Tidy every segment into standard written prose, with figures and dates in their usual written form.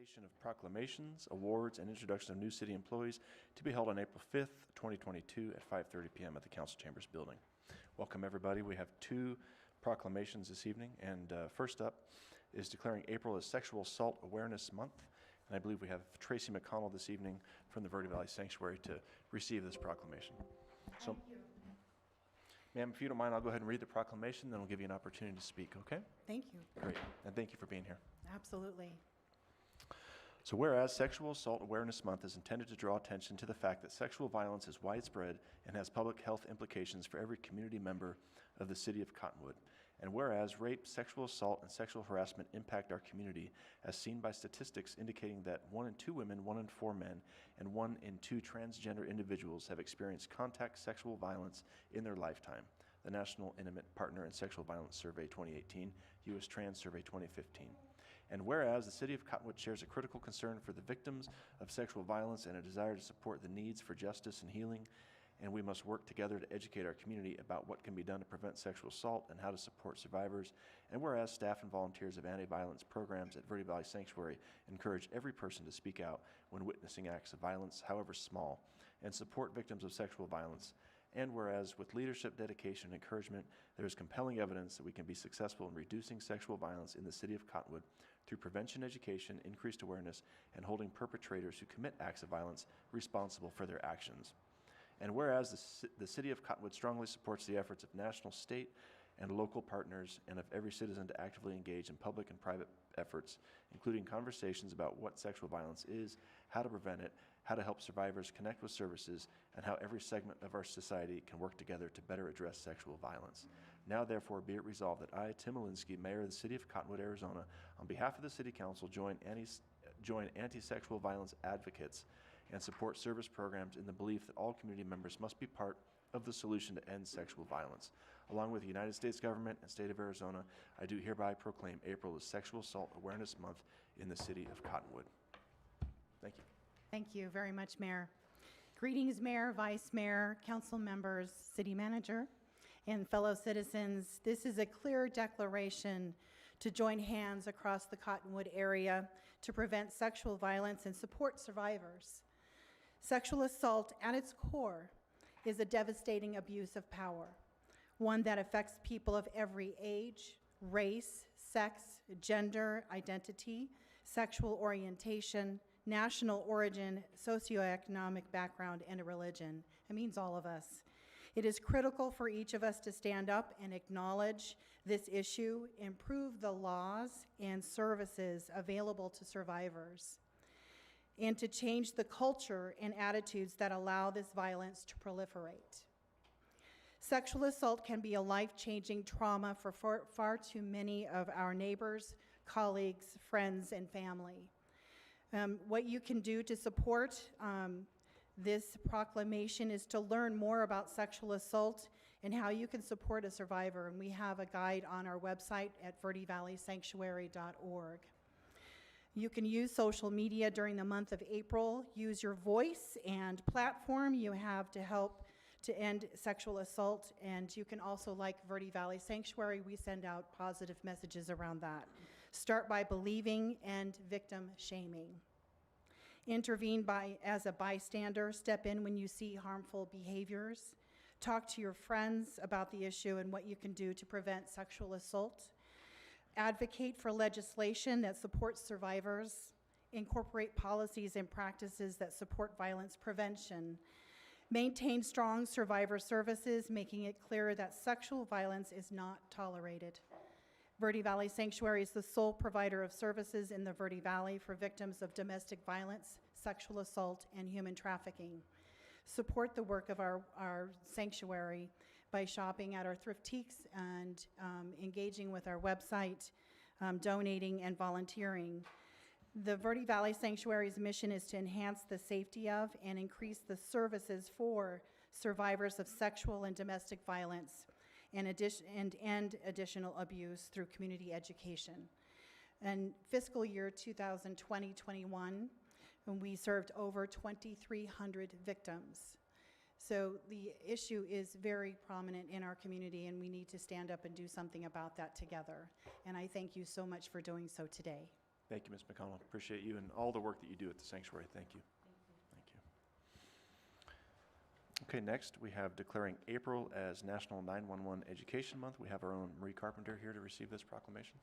Presentation of proclamations, awards, and introduction of new city employees to be held on April 5th, 2022 at 5:30 p.m. at the Council Chambers building. Welcome everybody. We have two proclamations this evening, and first up is declaring April as Sexual Assault Awareness Month, and I believe we have Tracy McConnell this evening from the Verde Valley Sanctuary to receive this proclamation. So, ma'am, if you don't mind, I'll go ahead and read the proclamation, then we'll give you an opportunity to speak, okay? Thank you. Great, and thank you for being here. Absolutely. So whereas Sexual Assault Awareness Month is intended to draw attention to the fact that sexual violence is widespread and has public health implications for every community member of the city of Cottonwood, and whereas rape, sexual assault, and sexual harassment impact our community, as seen by statistics indicating that 1 in 2 women, 1 in 4 men, and 1 in 2 transgender individuals have experienced contact sexual violence in their lifetime. The National Intimate Partner in Sexual Violence Survey 2018, U.S. Trans Survey 2015. And whereas the City of Cottonwood shares a critical concern for the victims of sexual violence and a desire to support the needs for justice and healing, and we must work together to educate our community about what can be done to prevent sexual assault and how to support survivors, and whereas staff and volunteers of anti-violence programs at Verde Valley Sanctuary encourage every person to speak out when witnessing acts of violence, however small, and support victims of sexual violence. And whereas with leadership, dedication, and encouragement, there is compelling evidence that we can be successful in reducing sexual violence in the city of Cottonwood through prevention, education, increased awareness, and holding perpetrators who commit acts of violence responsible for their actions. And whereas the city of Cottonwood strongly supports the efforts of national, state, and local partners, and of every citizen to actively engage in public and private efforts, including conversations about what sexual violence is, how to prevent it, how to help survivors connect with services, and how every segment of our society can work together to better address sexual violence. Now, therefore, be it resolved that I, Tim Alinsky, Mayor of the City of Cottonwood, Arizona, on behalf of the City Council, join anti-sexual violence advocates and support service programs in the belief that all community members must be part of the solution to end sexual violence. Along with the United States government and state of Arizona, I do hereby proclaim April as Sexual Assault Awareness Month in the city of Cottonwood. Thank you. Thank you very much, Mayor. Greetings, Mayor, Vice Mayor, council members, city manager, and fellow citizens. This is a clear declaration to join hands across the Cottonwood area to prevent sexual violence and support survivors. Sexual assault at its core is a devastating abuse of power, one that affects people of every age, race, sex, gender, identity, sexual orientation, national origin, socioeconomic background, and a religion. It means all of us. It is critical for each of us to stand up and acknowledge this issue, improve the laws and services available to survivors, and to change the culture and attitudes that allow this violence to proliferate. Sexual assault can be a life-changing trauma for far too many of our neighbors, colleagues, friends, and family. What you can do to support this proclamation is to learn more about sexual assault and how you can support a survivor. And we have a guide on our website at verdevalleysanctuary.org. You can use social media during the month of April. Use your voice and platform you have to help to end sexual assault. And you can also, like Verde Valley Sanctuary, we send out positive messages around that. Start by believing and victim shaming. Intervene as a bystander. Step in when you see harmful behaviors. Talk to your friends about the issue and what you can do to prevent sexual assault. Advocate for legislation that supports survivors. Incorporate policies and practices that support violence prevention. Maintain strong survivor services, making it clear that sexual violence is not tolerated. Verde Valley Sanctuary is the sole provider of services in the Verde Valley for victims of domestic violence, sexual assault, and human trafficking. Support the work of our sanctuary by shopping at our thriftiques and engaging with our website, donating and volunteering. The Verde Valley Sanctuary's mission is to enhance the safety of and increase the services for survivors of sexual and domestic violence and additional abuse through community education. In fiscal year 2020-21, we served over 2,300 victims. So the issue is very prominent in our community, and we need to stand up and do something about that together. And I thank you so much for doing so today. Thank you, Ms. McConnell. Appreciate you and all the work that you do at the sanctuary. Thank you. Thank you. Okay, next we have declaring April as National 911 Education Month. We have our own Marie Carpenter here to receive this proclamation.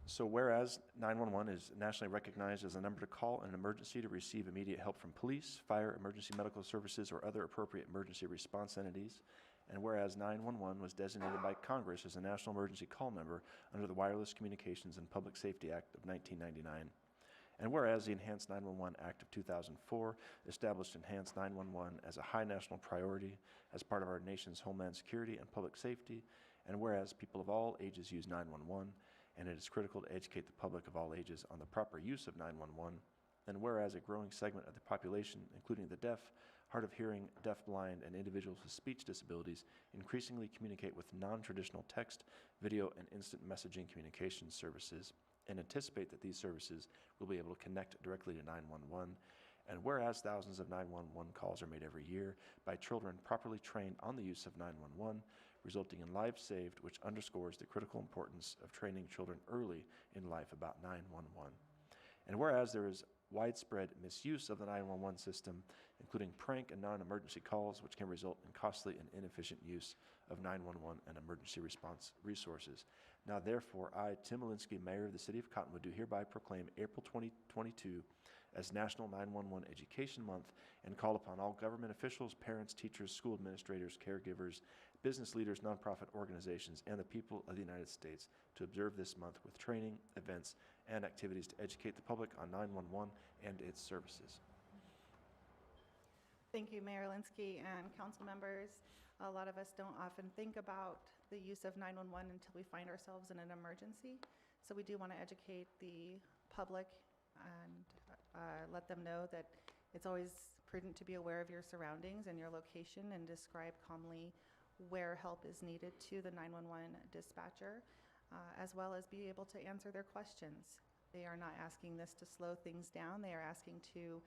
So whereas 911 is nationally recognized as a number to call in an emergency to receive immediate help from police, fire, emergency medical services, or other appropriate emergency response entities, and whereas 911 was designated by Congress as a national emergency call number under the Wireless Communications and Public Safety Act of 1999, and whereas the Enhanced 911 Act of 2004 established Enhanced 911 as a high national priority as part of our nation's homeland security and public safety, and whereas people of all ages use 911, and it is critical to educate the public of all ages on the proper use of 911, and whereas a growing segment of the population, including the deaf, hard of hearing, deafblind, and individuals with speech disabilities, increasingly communicate with non-traditional text, video, and instant messaging communication services, and anticipate that these services will be able to connect directly to 911, and whereas thousands of 911 calls are made every year by children properly trained on the use of 911, resulting in lives saved, which underscores the critical importance of training children early in life about 911. And whereas there is widespread misuse of the 911 system, including prank and non-emergency calls, which can result in costly and inefficient use of 911 and emergency response resources. Now, therefore, I, Tim Malinsky, Mayor of the City of Cottonwood, do hereby proclaim April 2022 as National 911 Education Month and call upon all government officials, parents, teachers, school administrators, caregivers, business leaders, nonprofit organizations, and the people of the United States to observe this month with training, events, and activities to educate the public on 911 and its services. Thank you, Mayor Linsky and council members. A lot of us don't often think about the use of 911 until we find ourselves in an emergency. So we do want to educate the public and let them know that it's always prudent to be aware of your surroundings and your location and describe calmly where help is needed to the 911 dispatcher, as well as be able to answer their questions. They are not asking this to slow things down. They are asking to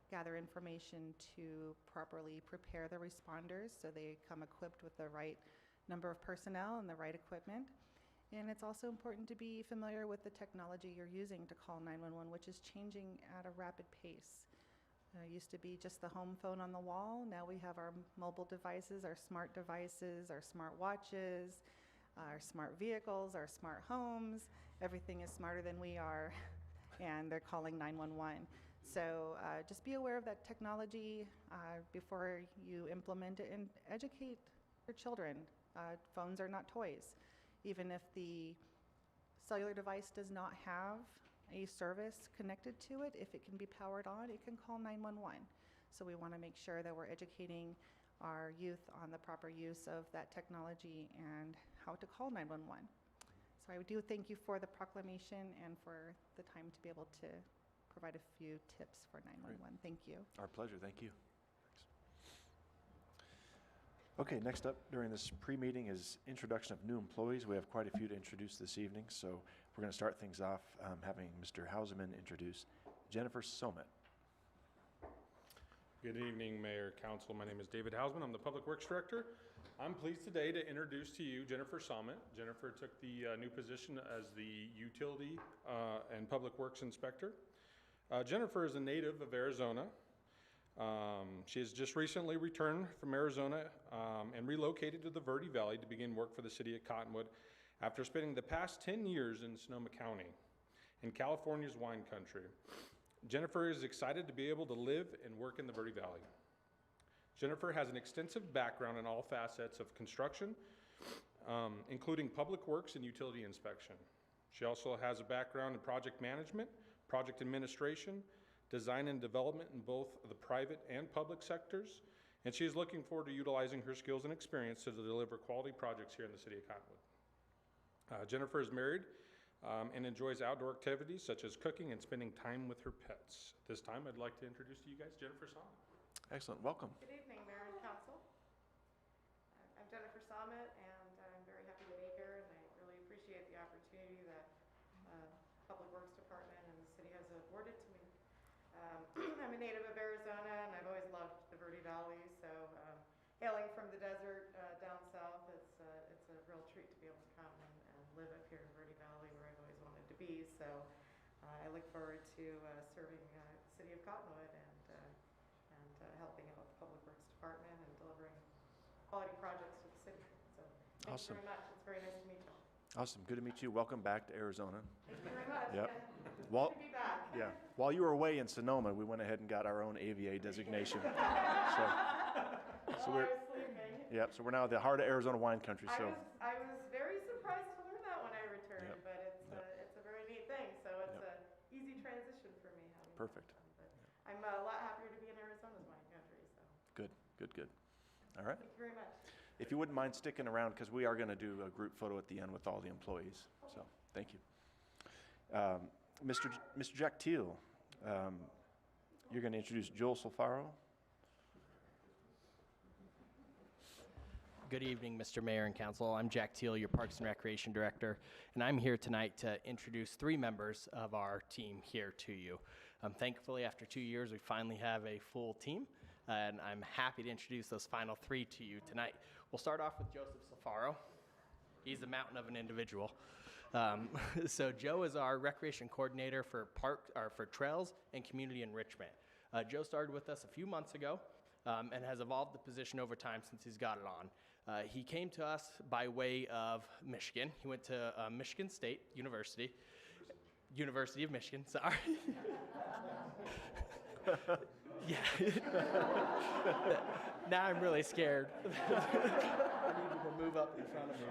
gather information to properly prepare the responders so they come equipped with the right number of personnel and the right equipment. And it's also important to be familiar with the technology you're using to call 911, which is changing at a rapid pace. It used to be just the home phone on the wall. Now we have our mobile devices, our smart devices, our smart watches, our smart vehicles, our smart homes. Everything is smarter than we are, and they're calling 911. So just be aware of that technology before you implement it, and educate your children. Phones are not toys. Even if the cellular device does not have a service connected to it, if it can be powered on, it can call 911. So we want to make sure that we're educating our youth on the proper use of that technology and how to call 911. So I do thank you for the proclamation and for the time to be able to provide a few tips for 911. Great. Thank you. Our pleasure. Thank you. Thanks. Okay, next up during this pre-meeting is introduction of new employees. We have quite a few to introduce this evening, so we're going to start things off having Mr. Houseman introduce Jennifer SOMIT. Good evening, Mayor, Council. My name is David Houseman. I'm the Public Works Director. I'm pleased today to introduce to you Jennifer SOMIT. Jennifer took the new position as the Utility and Public Works Inspector. Jennifer is a native of Arizona. She has just recently returned from Arizona and relocated to the Verde Valley to begin work for the City of Cottonwood after spending the past 10 years in Sonoma County in California's wine country. Jennifer is excited to be able to live and work in the Verde Valley. Jennifer has an extensive background in all facets of construction, including public works and utility inspection. She also has a background in project management, project administration, design and development in both the private and public sectors, and she is looking forward to utilizing her skills and experience to deliver quality projects here in the City of Cottonwood. Jennifer is married and enjoys outdoor activities such as cooking and spending time with her pets. At this time, I'd like to introduce to you guys Jennifer SOMIT. Excellent. Welcome. Good evening, Mayor and Council. I'm Jennifer SOMIT, and I'm very happy to be here, and I really appreciate the opportunity that Public Works Department and the city has afforded to me. I'm a native of Arizona, and I've always loved the Verde Valley, so hailing from the desert down south, it's a real treat to be able to come and live up here in Verde Valley, where I've always look forward to serving the city of Cottonwood and helping out the Public Works Department and delivering quality projects to the city. So thank Awesome. you very much. It's very nice to meet you. Awesome. Good to meet you. Welcome back to Arizona. Thank you very much. Yep. Yeah. Well, Good to be back. yeah. While you were away in Sonoma, we went ahead and got our own AVA designation. So While I we're, was sleeping. yep. So we're now at the heart of Arizona wine country. So I was very surprised to learn that when I returned, Yep. but it's a very neat thing. So it's Yep. a easy transition for me. Having Perfect. that done. But I'm a lot happier to be in Arizona's wine country. So good, good, good. All right. thank you very much. If you wouldn't mind sticking around, because we are going to do a group photo at the end with all the employees. So thank you. Mr. Jack Teal, you're going to introduce Joel SULFARO. Good evening, Mr. Mayor and Council. I'm Jack Teal, your Parks and Recreation Director, and I'm here tonight to introduce 3 members of our team here to you. Thankfully, after 2 years, we finally have a full team, and I'm happy to introduce those final 3 to you tonight. We'll start off with Joseph SULFARO. He's a mountain of an individual. So Joe is our recreation coordinator for trails and community enrichment. Joe started with us a few months ago and has evolved the position over time since he's got it on. He came to us by way of Michigan. He went to Michigan State University of Michigan, sorry. Yeah. Now I'm really scared. I need you to move up in front of me,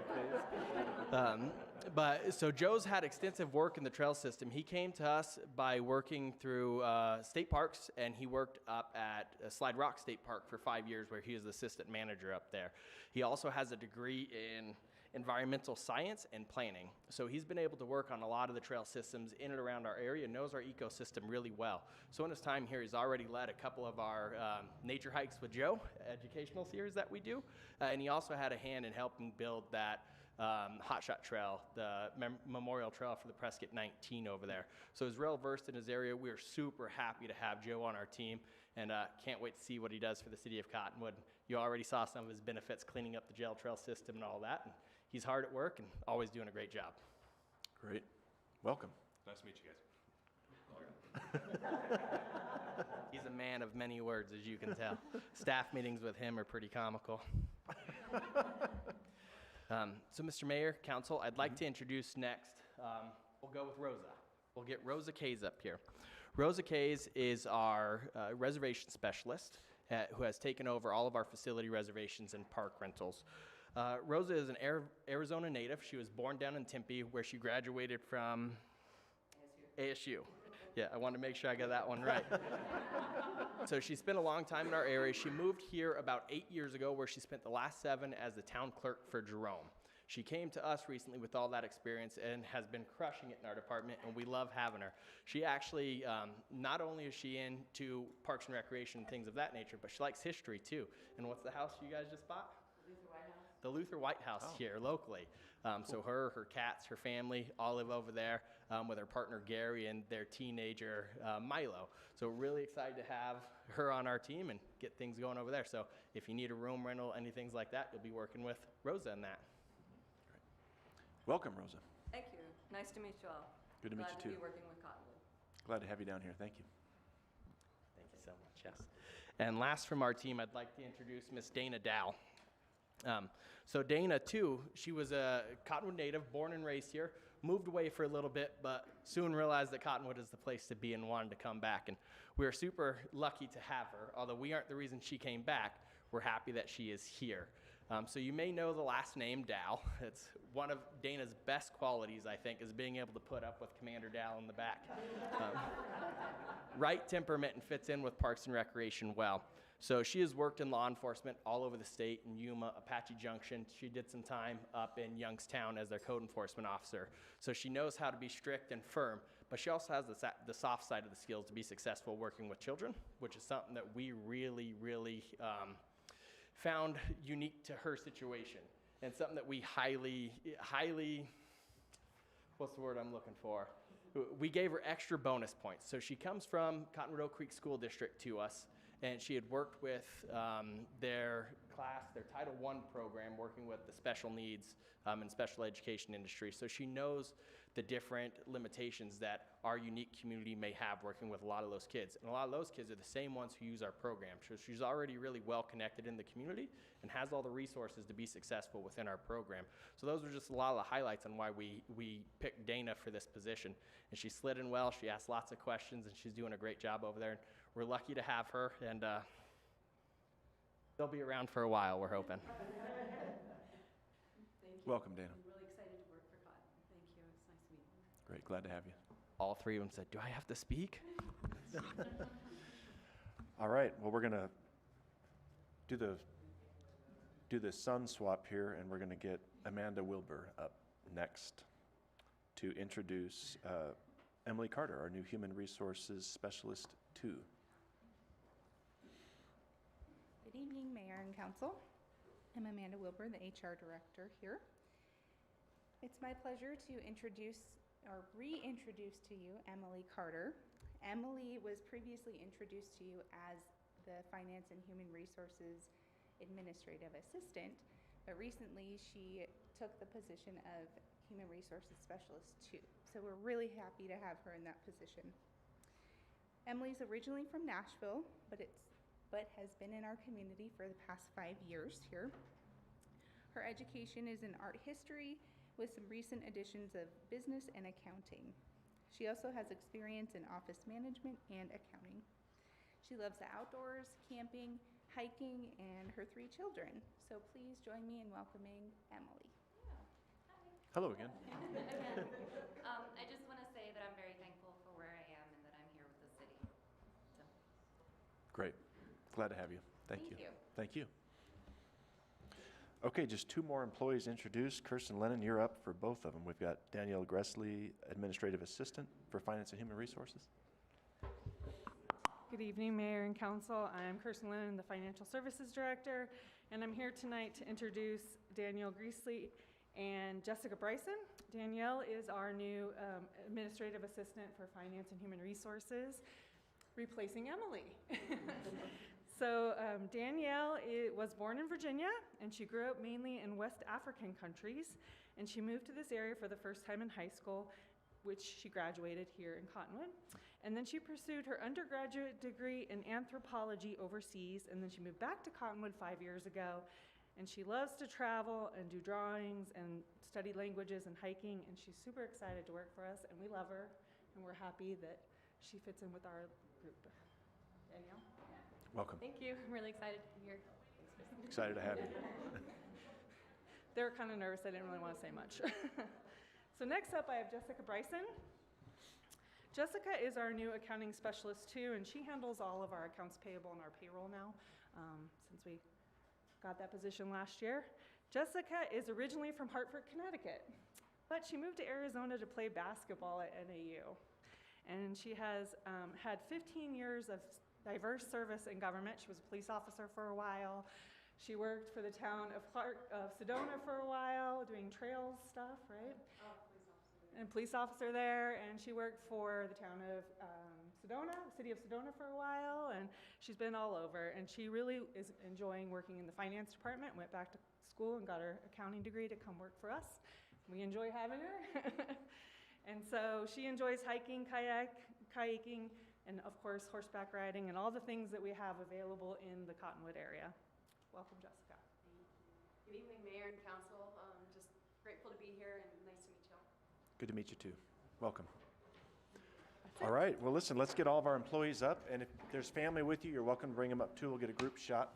please. But so Joe's had extensive work in the trail system. He came to us by working through state parks, and he worked up at Slide Rock State Park for 5 years, where he was the assistant manager up there. He also has a degree in environmental science and planning. So he's been able to work on a lot of the trail systems in and around our area, knows our ecosystem really well. So in his time here, he's already led a couple of our nature hikes with Joe, educational series that we do. And he also had a hand in helping build that Hotshot Trail, the memorial trail for the Prescott 19 over there. So he's real versed in his area. We're super happy to have Joe on our team, and can't wait to see what he does for the city of Cottonwood. You already saw some of his benefits cleaning up the jail trail system and all that. And he's hard at work and always doing a great job. Great. Welcome. Nice to meet you guys. He's a man of many words, as you can tell. Staff meetings with him are pretty comical. So, Mr. Mayor, Council, I'd like to introduce next, we'll go with Rosa. We'll get Rosa Kays up here. Rosa Kays is our reservation specialist who has taken over all of our facility reservations and park rentals. Rosa is an Arizona native. She was born down in Tempe, where she graduated from ASU. Yeah, I wanted to make sure I got that one right. So she spent a long time in our area. She moved here about 8 years ago, where she spent the last 7 as the town clerk for Jerome. She came to us recently with all that experience and has been crushing it in our department, and we love having her. She actually, not only is she into parks and recreation and things of that nature, but she likes history too. And what's the house you guys just bought? The Luther White House here locally. So her cats, her family all live over there with her partner Gary and their teenager Milo. So we're really excited to have her on our team and get things going over there. So if you need a room rental, anything like that, you'll be working with Rosa in that. Welcome, Rosa. Thank you. Nice to meet you all. Good to meet you Glad too. to be working with Cottonwood. Glad to have you down here. Thank you. Thank you so much, yes. And last from our team, I'd like to introduce Miss Dana Dow. So Dana, too, she was a Cottonwood native, born and raised here, moved away for a little bit, but soon realized that Cottonwood is the place to be and wanted to come back. And we're super lucky to have her. Although we aren't the reason she came back, we're happy that she is here. So you may know the last name, Dow. It's one of Dana's best qualities, I think, is being able to put up with Commander Dow in the back. Right temperament and fits in with Parks and Recreation well. So she has worked in law enforcement all over the state, in Yuma, Apache Junction. She did some time up in Youngstown as their code enforcement officer. So she knows how to be strict and firm, but she also has the soft side of the skills to be successful working with children, which is something that we really, really found unique to her situation, and something that we highly, what's the word I'm looking for? We gave her extra bonus points. So she comes from Cottonwood Oak Creek School District to us, and she had worked with their class, their Title I program, working with the special needs and special education industry. So she knows the different limitations that our unique community may have working with a lot of those kids. And a lot of those kids are the same ones who use our program. So she's already really well connected in the community and has all the resources to be successful within our program. So those were just a lot of the highlights on why we picked Dana for this position. And she slid in well, she asked lots of questions, and she's doing a great job over there. And we're lucky to have her, and they'll be around for a while, we're hoping. Thank you. Welcome, Dana. I'm really excited to work for Cotton. Thank you. It's nice to meet you. Great, glad to have you. All three of them said, "Do I have to speak?" All right, well, we're gonna do the sun swap here, and we're gonna get Amanda Wilbur up next to introduce Emily Carter, our new Human Resources Specialist 2. Good evening, Mayor and Council. I'm Amanda Wilbur, the HR Director here. It's my pleasure to reintroduce to you Emily Carter. Emily was previously introduced to you as the Finance and Human Resources Administrative Assistant, but recently she took the position of Human Resources Specialist 2. So we're really happy to have her in that position. Emily's originally from Nashville, but has been in our community for the past 5 years here. Her education is in art history with some recent additions of business and accounting. She also has experience in office management and accounting. She loves the outdoors, camping, hiking, and her 3 children. So please join me in welcoming Emily. Hello again. Again, I just want to say that I'm very thankful for where I am and that I'm here with the city. So. Great, glad to have you. Thank you. Thank you. Thank you. Okay, just 2 more employees introduced. Kirsten Lennon, you're up for both of them. We've got Danielle Gressley, Administrative Assistant for Finance and Human Resources. Good evening, Mayor and Council. I'm Kirsten Lennon, the Financial Services Director, and I'm here tonight to introduce Danielle Gressley and Jessica Bryson. Danielle is our new Administrative Assistant for Finance and Human Resources, replacing Emily. So Danielle was born in Virginia, and she grew up mainly in West African countries, and she moved to this area for the first time in high school, which she graduated here in Cottonwood. And then she pursued her undergraduate degree in anthropology overseas, and then she moved back to Cottonwood 5 years ago. And she loves to travel and do drawings and study languages and hiking, and she's super excited to work for us, and we love her, and we're happy that she fits in with our group. Danielle? Welcome. Thank you. I'm really excited to be here. Excited to have you. They were kind of nervous. I didn't really want to say much. So next up, I have Jessica Bryson. Jessica is our new accounting specialist too, and she handles all of our accounts payable and our payroll now, since we got that position last year. Jessica is originally from Hartford, Connecticut, but she moved to Arizona to play basketball at NAU. And she has had 15 years of diverse service in government. She was a police officer for a while. She worked for the town of Sedona for a while, doing trails stuff, right? And police officer there, and she worked for the town of Sedona, the city of Sedona for a while, and she's been all over, and she really is enjoying working in the finance department, went back to school and got her accounting degree to come work for us. We enjoy having her. And so she enjoys hiking, kayaking, and of course horseback riding, and all the things that we have available in the Cottonwood area. Welcome, Jessica. Good evening, Mayor and Council. Just grateful to be here and nice to meet you all. Good to meet you too. Welcome. All right, well listen, let's get all of our employees up, and if there's family with you, you're welcome to bring them up too. We'll get a group shot.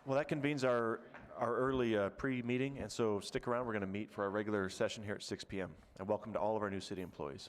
Well, that convenes our early pre-meeting, and so stick around. We're going to meet for our regular session here at 6 p.m. And welcome to all of our new city employees.